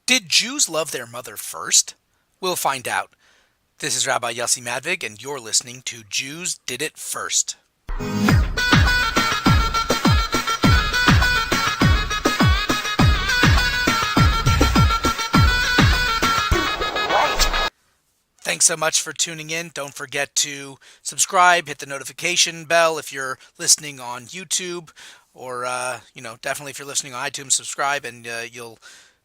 Did Jews love their mother first? We'll find out. This is Rabbi Yossi Madvig, and you're listening to Jews Did It First. Thanks so much for tuning in. Don't forget to subscribe, hit the notification bell if you're listening on YouTube, or definitely if you're listening on iTunes, subscribe, and you'll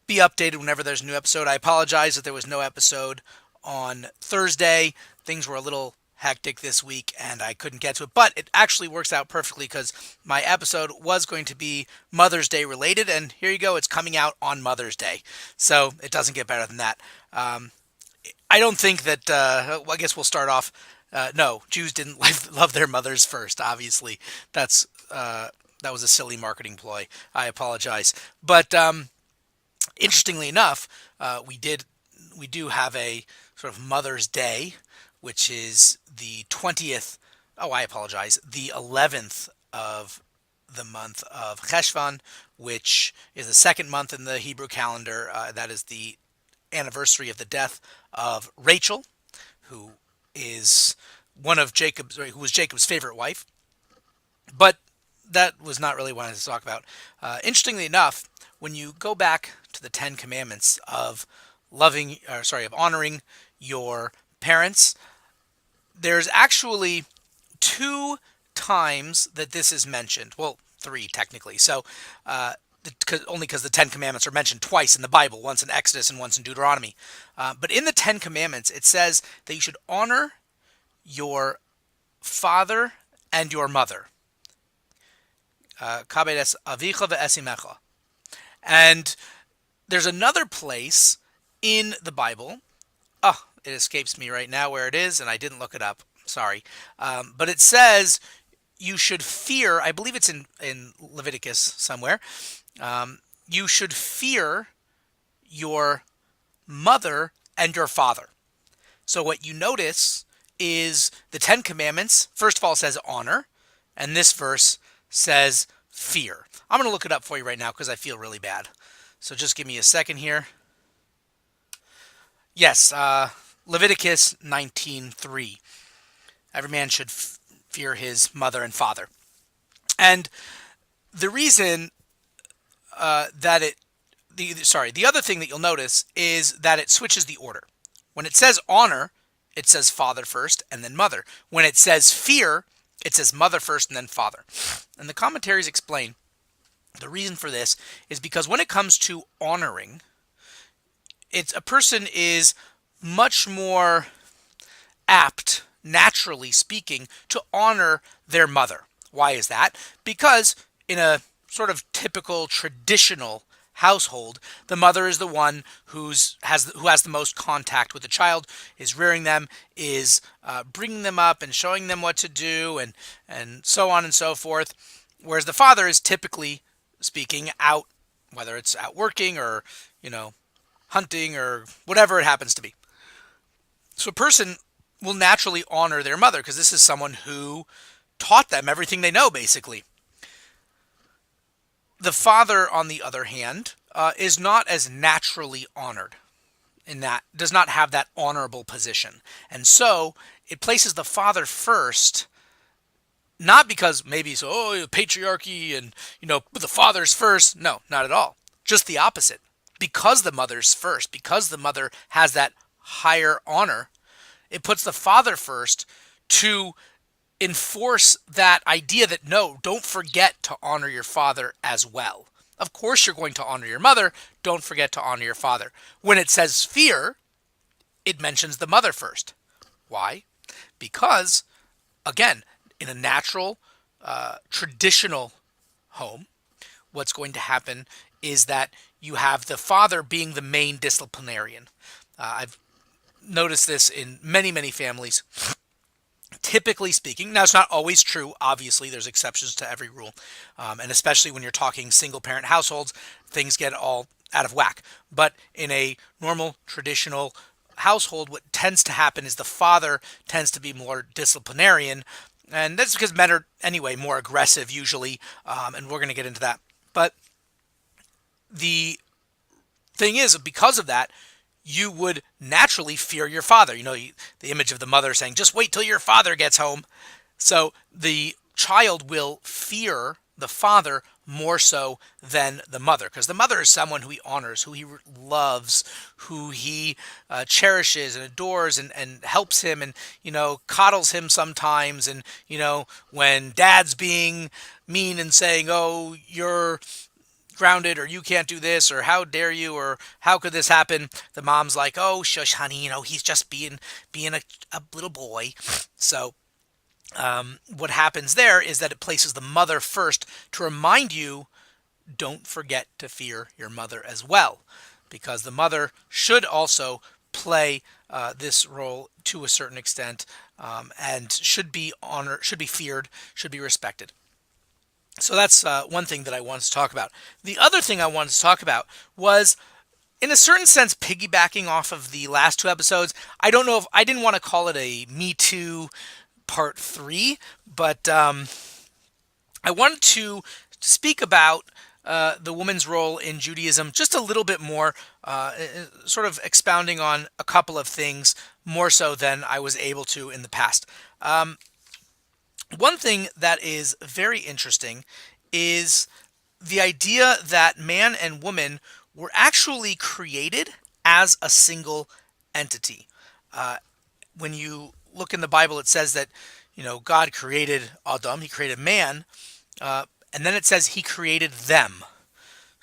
be updated whenever there's a new episode. I apologize that there was no episode on Thursday. Things were a little hectic this week and I couldn't get to it, but it actually works out perfectly because my episode was going to be Mother's Day related, and here you go, it's coming out on Mother's Day, so it doesn't get better than that. I don't think that, I guess we'll start off. No, Jews didn't love their mothers first, obviously. That was a silly marketing ploy. I apologize. But interestingly enough, we do have a sort of Mother's Day, which is the 20th. Oh, I apologize. The 11th of the month of Cheshvan, which is the second month in the Hebrew calendar. That is the anniversary of the death of Rachel, who is who was Jacob's favorite wife. But that was not really what I wanted to talk about. Interestingly enough, when you go back to the Ten Commandments of honoring your parents, there's actually two times that this is mentioned. Well, three technically. So, only because the Ten Commandments are mentioned twice in the Bible, once in Exodus and once in Deuteronomy. But in the Ten Commandments, it says that you should honor your father and your mother. Kabed es avicha ve'esimecha. And there's another place in the Bible. Oh, it escapes me right now where it is, and I didn't look it up. Sorry. But it says you should fear, I believe it's in Leviticus somewhere, you should fear your mother and your father. So what you notice is the Ten Commandments, first of all, says honor, and this verse says fear. I'm going to look it up for you right now because I feel really bad. So just give me a second here. Yes, Leviticus 19:3. Every man should fear his mother and father. And the reason the other thing that you'll notice is that it switches the order. When it says honor, it says father first and then mother. When it says fear, it says mother first and then father. And the commentaries explain the reason for this is because when it comes to honoring, a person is much more apt, naturally speaking, to honor their mother. Why is that? Because in a sort of typical traditional household, the mother is the one who has the most contact with the child, is rearing them, is bringing them up and showing them what to do, and so on and so forth. Whereas the father is typically speaking out, whether it's out working or hunting or whatever it happens to be. So a person will naturally honor their mother because this is someone who taught them everything they know, basically. The father, on the other hand, is not as naturally honored, in that does not have that honorable position. And so it places the father first, not because maybe patriarchy and the father's first. No, not at all. Just the opposite. Because the mother's first, because the mother has that higher honor, it puts the father first to enforce that idea that no, don't forget to honor your father as well. Of course you're going to honor your mother, don't forget to honor your father. When it says fear, it mentions the mother first. Why? Because, again, in a natural, traditional home, what's going to happen is that you have the father being the main disciplinarian. I've noticed this in many, many families. Typically speaking, now it's not always true, obviously there's exceptions to every rule, and especially when you're talking single parent households, things get all out of whack. But in a normal, traditional household, what tends to happen is the father tends to be more disciplinarian, and that's because men are, anyway, more aggressive usually, and we're going to get into that. But the Thing is, because of that, you would naturally fear your father. The image of the mother saying, just wait till your father gets home. So the child will fear the father more so than the mother, because the mother is someone who he honors, who he loves, who he cherishes and adores, and helps him, and coddles him sometimes. And when dad's being mean and saying, oh, you're grounded, or you can't do this, or how dare you, or how could this happen, the mom's like, oh, shush honey, he's just being a little boy. So what happens there is that it places the mother first to remind you, don't forget to fear your mother as well, because the mother should also play this role to a certain extent, and should be honored, should be feared, should be respected. So that's one thing that I wanted to talk about. The other thing I wanted to talk about was, in a certain sense, piggybacking off of the last two episodes. I don't know if I didn't want to call it a Me Too Part 3, but I wanted to speak about the woman's role in Judaism just a little bit more, sort of expounding on a couple of things more so than I was able to in the past. One thing that is very interesting is the idea that man and woman were actually created as a single entity. When you look in the Bible, it says that God created Adam, He created man, and then it says He created them.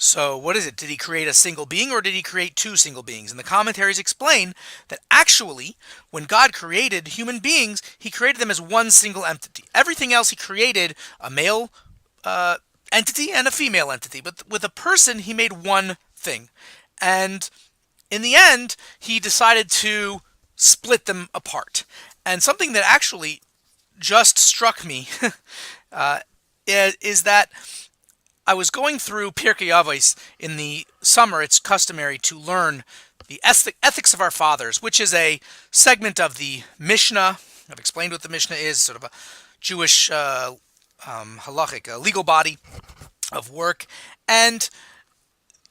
So what is it? Did He create a single being, or did He create two single beings? And the commentaries explain that actually, when God created human beings, He created them as one single entity. Everything else He created a male entity and a female entity, but with a person He made one thing. And in the end, He decided to split them apart. And something that actually just struck me is that I was going through Pirkei Avos in the summer. It's customary to learn the ethics of our fathers, which is a segment of the Mishnah. I've explained what the Mishnah is, sort of a Jewish halachic, a legal body of work. And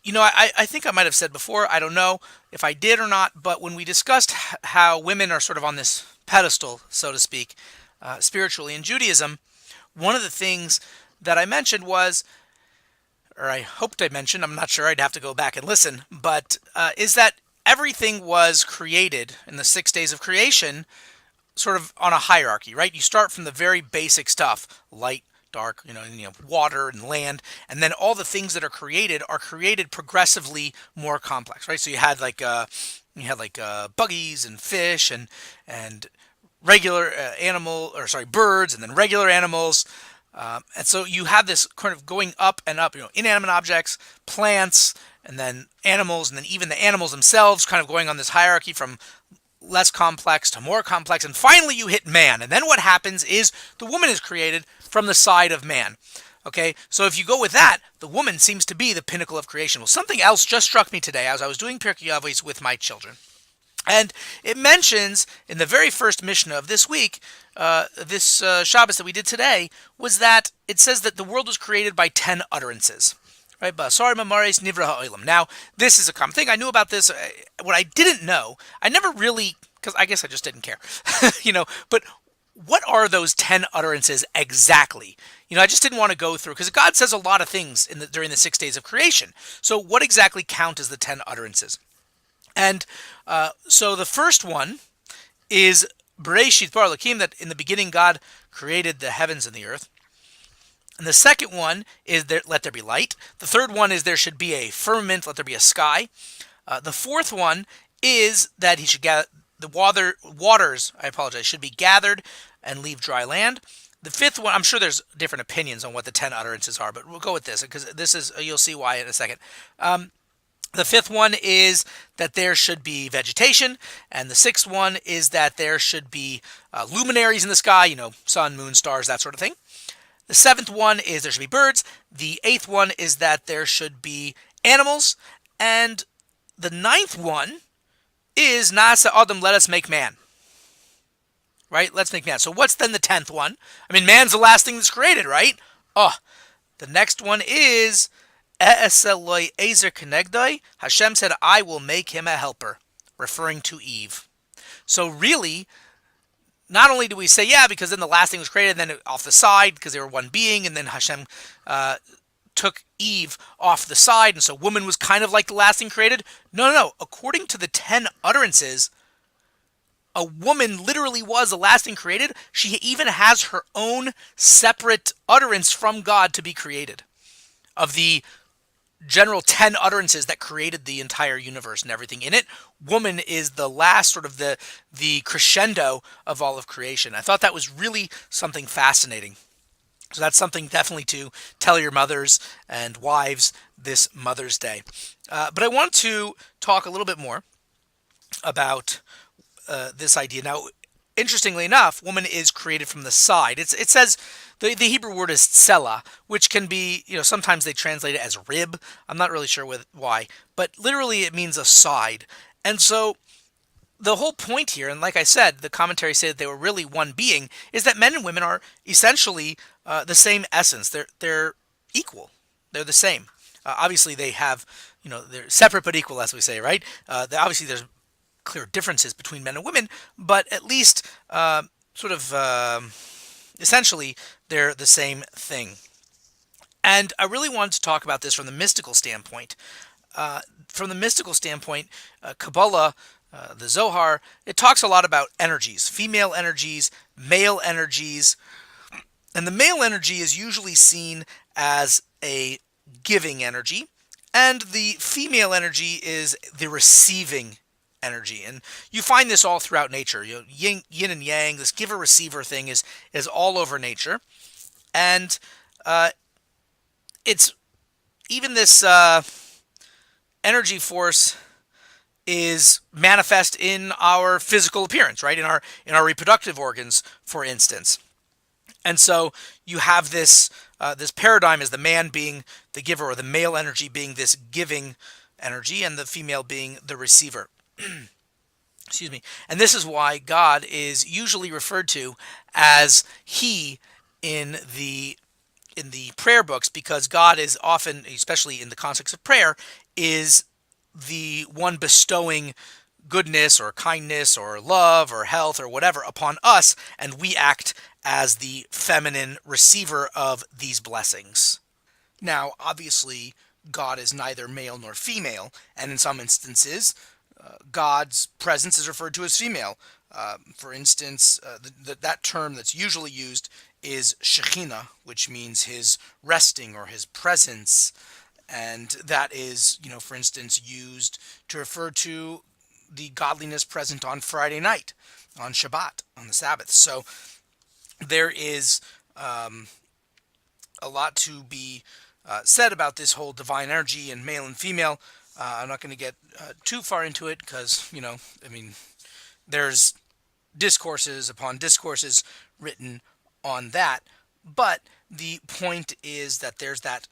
I think I might have said before, I don't know if I did or not, but when we discussed how women are sort of on this pedestal, so to speak, spiritually in Judaism, one of the things that I mentioned was, or I hoped I mentioned, I'm not sure, I'd have to go back and listen, but is that everything was created in the 6 days of creation sort of on a hierarchy, right? You start from the very basic stuff, light, dark, water and land, and then all the things that are created progressively more complex, right? So you had buggies and fish and regular birds, and then regular animals. And so you have this kind of going up and up, inanimate objects, plants, and then animals, and then even the animals themselves kind of going on this hierarchy from less complex to more complex. And finally you hit man. And then what happens is the woman is created from the side of man. Okay, so if you go with that, the woman seems to be the pinnacle of creation. Well, something else just struck me today as I was doing Pirkei Avos with my children. And it mentions in the very first Mishnah of this week, this Shabbos that we did today, was that it says that the world was created by 10 utterances. Right? Basar mamares nivra ha'olam. Now, this is a common thing. I knew about this. What I didn't know, I never really, because I guess I just didn't care, but what are those 10 utterances exactly? I just didn't want to go through, because God says a lot of things during the 6 days of creation. So what exactly count as the 10 utterances? And so the first one is Bereshit bara Elokim, that in the beginning God created the heavens and the earth. And the second one is let there be light. The third one is there should be a firmament, let there be a sky. The fourth one is that He should gather the waters, should be gathered and leave dry land. The fifth one, I'm sure there's different opinions on what the 10 utterances are, but we'll go with this, because this is, you'll see why in a second. The fifth one is that there should be vegetation, and the sixth one is that there should be luminaries in the sky, sun, moon, stars, that sort of thing. The seventh one is there should be birds. The eighth one is that there should be animals. And the ninth one is Nasa Adam, let us make man. Right? Let's make man. So what's then the 10th one? Man's the last thing that's created, right? The next one is E'es Eloi ezer kenegdoi. Hashem said, I will make him a helper, referring to Eve. So really, not only do we say, yeah, because then the last thing was created, and then off the side, because they were one being, and then Hashem took Eve off the side, and so woman was kind of like the last thing created. No, no, no. According to the 10 utterances, a woman literally was the last thing created. She even has her own separate utterance from God to be created. Of the general 10 utterances that created the entire universe and everything in it, woman is the last sort of the crescendo of all of creation. I thought that was really something fascinating. So that's something definitely to tell your mothers and wives this Mother's Day. But I want to talk a little bit more about this idea. Now, interestingly enough, woman is created from the side. It says the Hebrew word is tsela, which can be, sometimes they translate it as rib. I'm not really sure why, but literally it means a side. And so the whole point here, and like I said, the commentary said that they were really one being, is that men and women are essentially the same essence. They're equal. They're the same. Obviously, they have, they're separate but equal, as we say, right? Obviously, there's clear differences between men and women, but at least sort of essentially they're the same thing. And I really wanted to talk about this from the mystical standpoint. Kabbalah, the Zohar, it talks a lot about energies, female energies, male energies, and the male energy is usually seen as a giving energy, and the female energy is the receiving energy. And you find this all throughout nature. Yin and yang, this giver receiver thing is all over nature, and it's even this energy force is manifest in our physical appearance, right? In our reproductive organs, for instance. And so you have this paradigm as the man being the giver, or the male energy being this giving energy, and the female being the receiver. Excuse me. And this is why God is usually referred to as He in the prayer books, because God is often, especially in the context of prayer, is the one bestowing goodness or kindness or love or health or whatever upon us, and we act as the feminine receiver of these blessings. Now, obviously, God is neither male nor female, and in some instances, God's presence is referred to as female. For instance, that term that's usually used is Shekhinah, which means his resting or his presence. And that is, for instance, used to refer to the godliness present on Friday night, on Shabbat, on the Sabbath. So there is a lot to be said about this whole divine energy and male and female. I'm not going to get too far into it because, there's discourses upon discourses written on that. But the point is that there's that,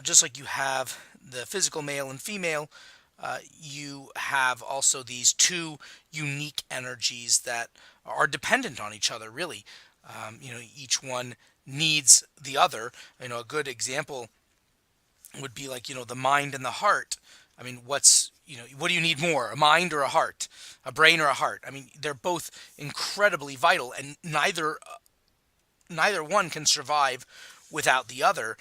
just like you have the physical male and female, you have also these two unique energies that are dependent on each other, really. Each one needs the other. A good example would be like, the mind and the heart. What do you need more, a mind or a heart, a brain or a heart? They're both incredibly vital, and neither one can survive without the other.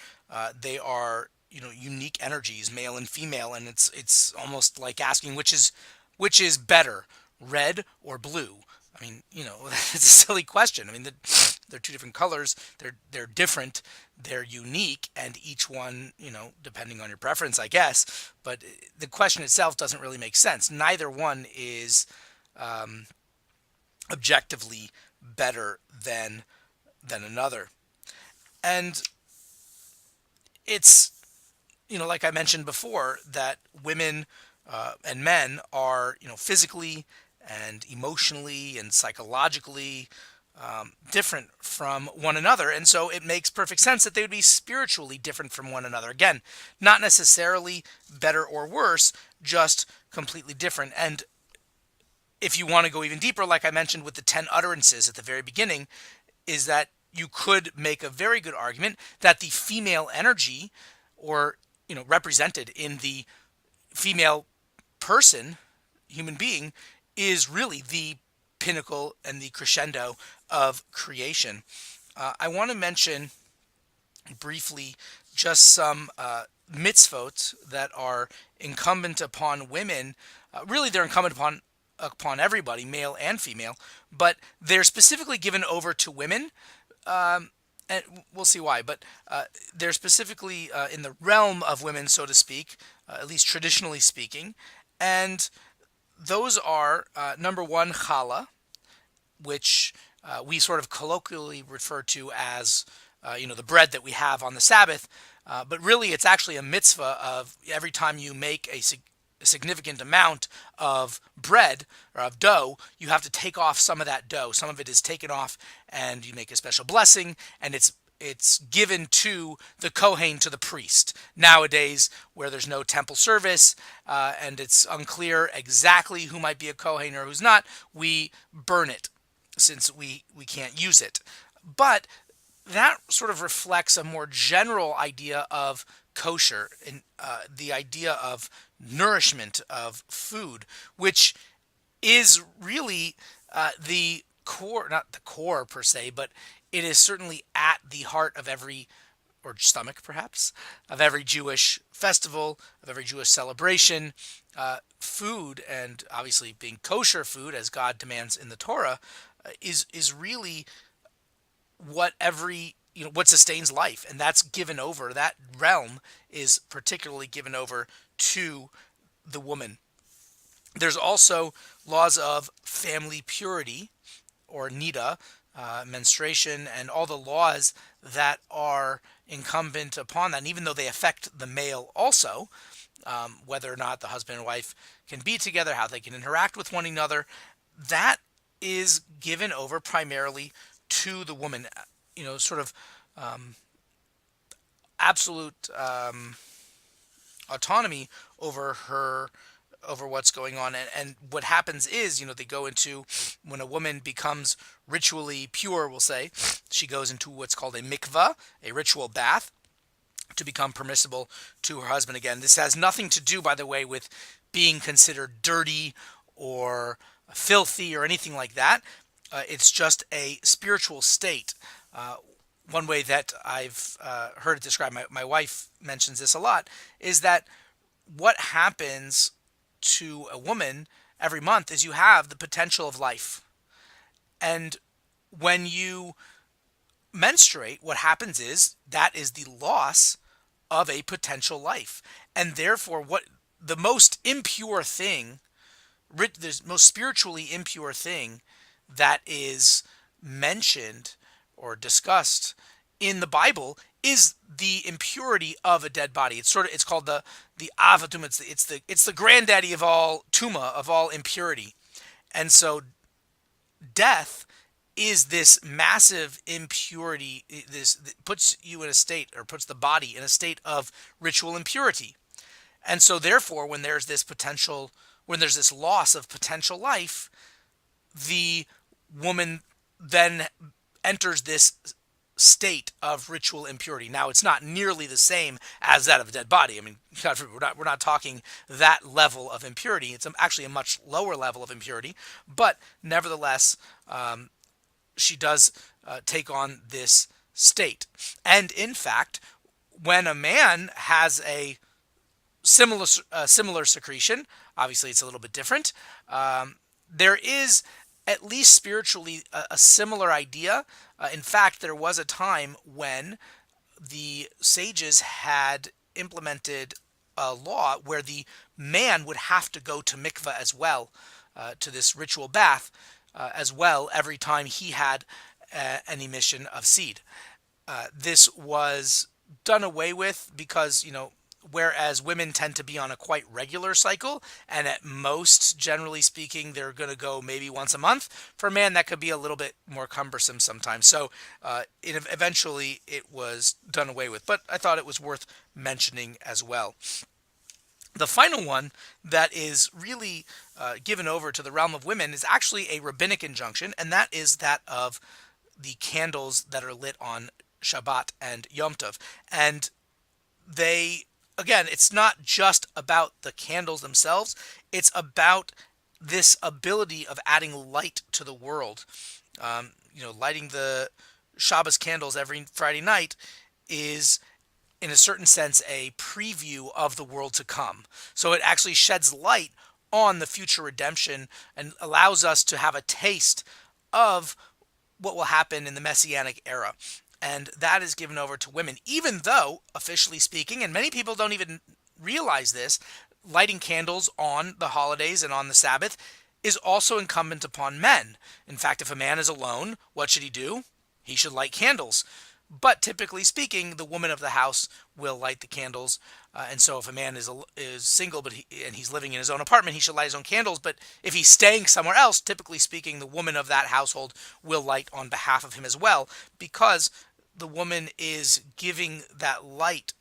They are, unique energies, male and female, and it's almost like asking which is better, red or blue. It's a silly question. They're two different colors. They're different. They're unique, and each one, depending on your preference, I guess. But the question itself doesn't really make sense. Neither one is objectively better than another. And it's, like I mentioned before, that women and men are, physically and emotionally and psychologically different from one another. And so it makes perfect sense that they would be spiritually different from one another. Again, not necessarily better or worse, just completely different. And if you want to go even deeper, like I mentioned with the 10 utterances at the very beginning, is that you could make a very good argument that the female energy, or represented in the female person, human being, is really the pinnacle and the crescendo of creation. I want to mention briefly just some mitzvot that are incumbent upon women. Really, they're incumbent upon everybody, male and female, but they're specifically given over to women. And we'll see why, but they're specifically in the realm of women, so to speak, at least traditionally speaking. And those are number one, challah, which we sort of colloquially refer to as the bread that we have on the Sabbath. But really, it's actually a mitzvah of every time you make a significant amount of bread or of dough, you have to take off some of that dough. Some of it is taken off, and you make a special blessing, and it's given to the Kohen, to the priest. Nowadays, where there's no temple service and it's unclear exactly who might be a Kohen or who's not, we burn it since we can't use it. But that sort of reflects a more general idea of kosher and the idea of nourishment of food, which is really the core, not the core per se, but it is certainly at the heart of every, or stomach perhaps, of every Jewish festival, of every Jewish celebration. Food, and obviously being kosher food, as God demands in the Torah, is really what sustains life, and that's given over. That realm is particularly given over to the woman. There's also laws of family purity, or nida, menstruation, and all the laws that are incumbent upon that. And even though they affect the male also, whether or not the husband and wife can be together, how they can interact with one another, that is given over primarily to the woman. Sort of absolute autonomy over what's going on. And what happens is, they go into, when a woman becomes ritually pure, we'll say, she goes into what's called a mikvah, a ritual bath, to become permissible to her husband again. This has nothing to do, by the way, with being considered dirty or filthy or anything like that. It's just a spiritual state. One way that I've heard it described, my wife mentions this a lot, is that what happens to a woman every month is you have the potential of life. And when you menstruate, what happens is that is the loss of a potential life. And therefore, what the most impure thing, the most spiritually impure thing that is mentioned or discussed in the Bible is the impurity of a dead body. It's called the avatum. It's the granddaddy of all tuma, of all impurity. And so death is this massive impurity. This puts you in a state, or puts the body in a state of ritual impurity. And so therefore, when there's this loss of potential life, the woman then enters this state of ritual impurity. Now, it's not nearly the same as that of a dead body. I mean, we're not talking that level of impurity. It's actually a much lower level of impurity. But nevertheless, she does take on this state. And in fact, when a man has a similar secretion, obviously it's a little bit different. There is, at least spiritually, a similar idea. In fact, there was a time when the sages had implemented a law where the man would have to go to mikveh as well, to this ritual bath as well, every time he had an emission of seed. This was done away with because, whereas women tend to be on a quite regular cycle, and at most, generally speaking, they're going to go maybe once a month. For a man, that could be a little bit more cumbersome sometimes. So eventually it was done away with, but I thought it was worth mentioning as well. The final one that is really given over to the realm of women is actually a rabbinic injunction, and that is that of the candles that are lit on Shabbat and Yom Tov. And they again, it's not just about the candles themselves, it's about this ability of adding light to the world. Lighting the Shabbos candles every Friday night is, in a certain sense, a preview of the world to come. So it actually sheds light on the future redemption and allows us to have a taste of what will happen in the Messianic era. And that is given over to women, even though, officially speaking, and many people don't even realize this, lighting candles on the holidays and on the Sabbath is also incumbent upon men. In fact, if a man is alone, what should he do? He should light candles. But typically speaking, the woman of the house will light the candles. And so, if a man is single, and he's living in his own apartment, he should light his own candles. But if he's staying somewhere else, typically speaking, the woman of that household will light on behalf of him as well, because the woman is giving that light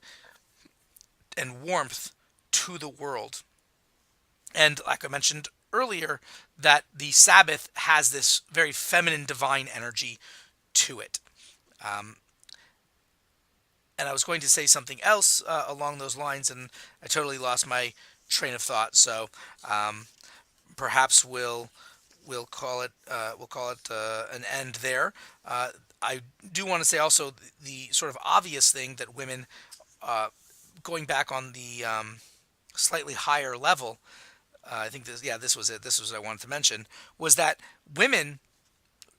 and warmth to the world. And like I mentioned earlier, that the Sabbath has this very feminine, divine energy to it. Um, and I was going to say something else along those lines, and I totally lost my train of thought. So um, perhaps we'll call it an end there. I do want to say also the sort of obvious thing that women, uh, going back on the slightly higher level, I think this was it. This was what I wanted to mention, was that women,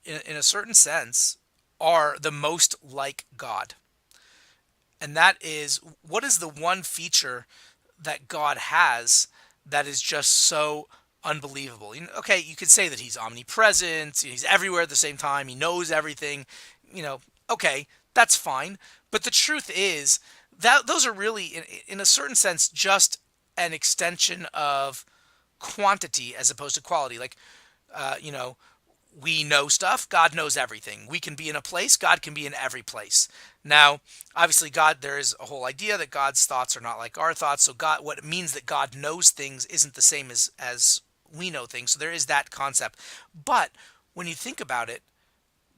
in a certain sense, are the most like God. And that is, what is the one feature that God has that is just so unbelievable? Okay, you could say that he's omnipresent, he's everywhere at the same time, he knows everything, you know, okay, that's fine. But the truth is that those are really, in a certain sense, just an extension of quantity as opposed to quality. Like, you know, we know stuff, God knows everything. We can be in a place, God can be in every place. Now, obviously, God, there is a whole idea that God's thoughts are not like our thoughts. So God, what it means that God knows things isn't the same as we know things. So there is that concept. But when you think about it,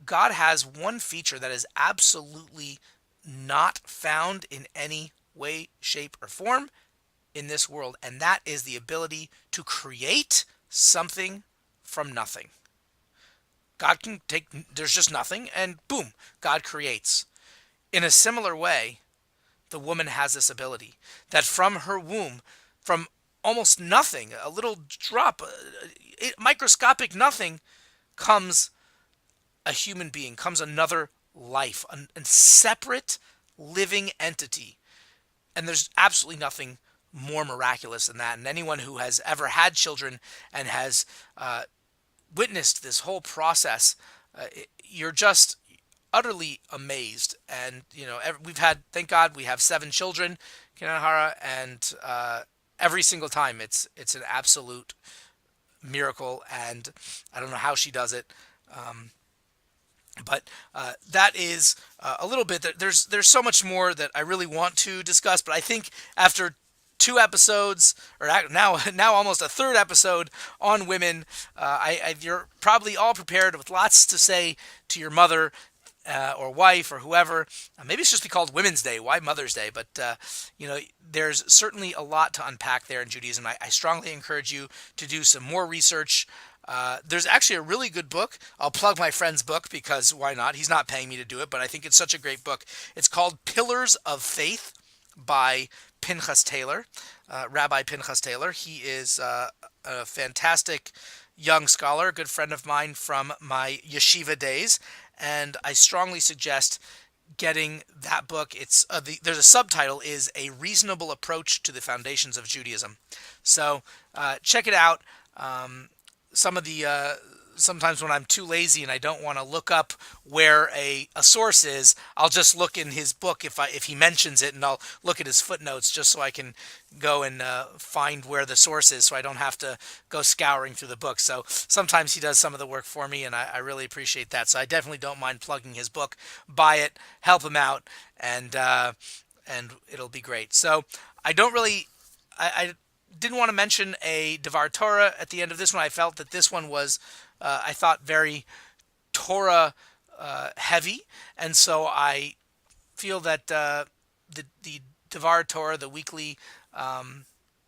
God has one feature that is absolutely not found in any way, shape, or form in this world, and that is the ability to create something from nothing. God can take, there's just nothing, and boom, God creates. In a similar way, the woman has this ability that from her womb, from almost nothing, a little drop, microscopic nothing, comes a human being, comes another life, a separate living entity. And there's absolutely nothing more miraculous than that. And anyone who has ever had children and has witnessed this whole process, you're just utterly amazed. And we've had, thank God, we have 7 children, Kinahara, and every single time it's an absolute miracle. And I don't know how she does it. But that is a little bit. There's so much more that I really want to discuss, but I think after 2 episodes, or now almost a third episode on women, you're probably all prepared with lots to say to your mother or wife or whoever. Maybe it should just be called Women's Day. Why Mother's Day? But there's certainly a lot to unpack there in Judaism. I strongly encourage you to do some more research. There's actually a really good book. I'll plug my friend's book because why not? He's not paying me to do it, but I think it's such a great book. It's called Pillars of Faith by Pinchas Taylor, Rabbi Pinchas Taylor. He is a fantastic young scholar, a good friend of mine from my yeshiva days, and I strongly suggest getting that book. It's there's a subtitle, is A Reasonable Approach to the Foundations of Judaism. So check it out. Some of the sometimes when I'm too lazy and I don't want to look up where a source is, I'll just look in his book if he mentions it, and I'll look at his footnotes just so I can go and find where the source is, so I don't have to go scouring through the book. So sometimes he does some of the work for me, and I really appreciate that. So I definitely don't mind plugging his book. Buy it, help him out, and it'll be great. So I don't really. I didn't want to mention a Devar Torah at the end of this one. I felt that this one was, I thought, very Torah heavy, and so I feel that the Devar Torah, the weekly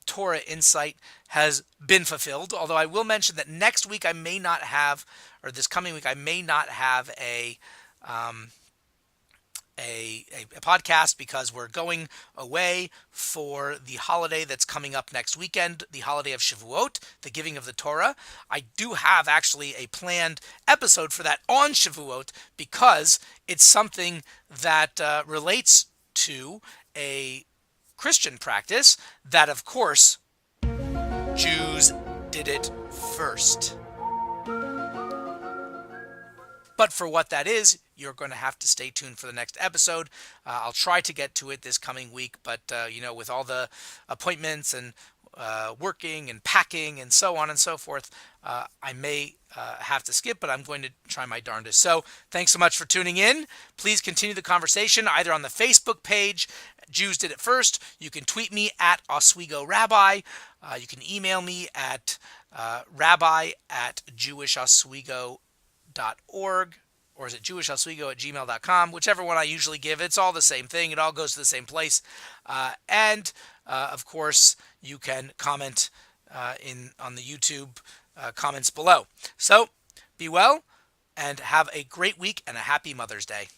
Torah insight, has been fulfilled. Although I will mention that next week I may not have, or this coming week I may not have um, a podcast because we're going away for the holiday that's coming up next weekend, the holiday of Shavuot, the giving of the Torah. I do have actually a planned episode for that on Shavuot because it's something that relates to a Christian practice that, of course, Jews did it first. But for what that is, you're going to have to stay tuned for the next episode. I'll try to get to it this coming week, but with all the appointments and working and packing and so on and so forth, I may have to skip, but I'm going to try my darndest. So thanks so much for tuning in. Please continue the conversation either on the Facebook page, Jews Did It First. You can tweet me at Oswego Rabbi. You can email me at rabbi@jewishoswego.org, or is it jewishoswego@gmail.com, whichever one I usually give. It's all the same thing. It all goes to the same place. Of course, you can comment on the YouTube comments below. So be well and have a great week and a happy Mother's Day.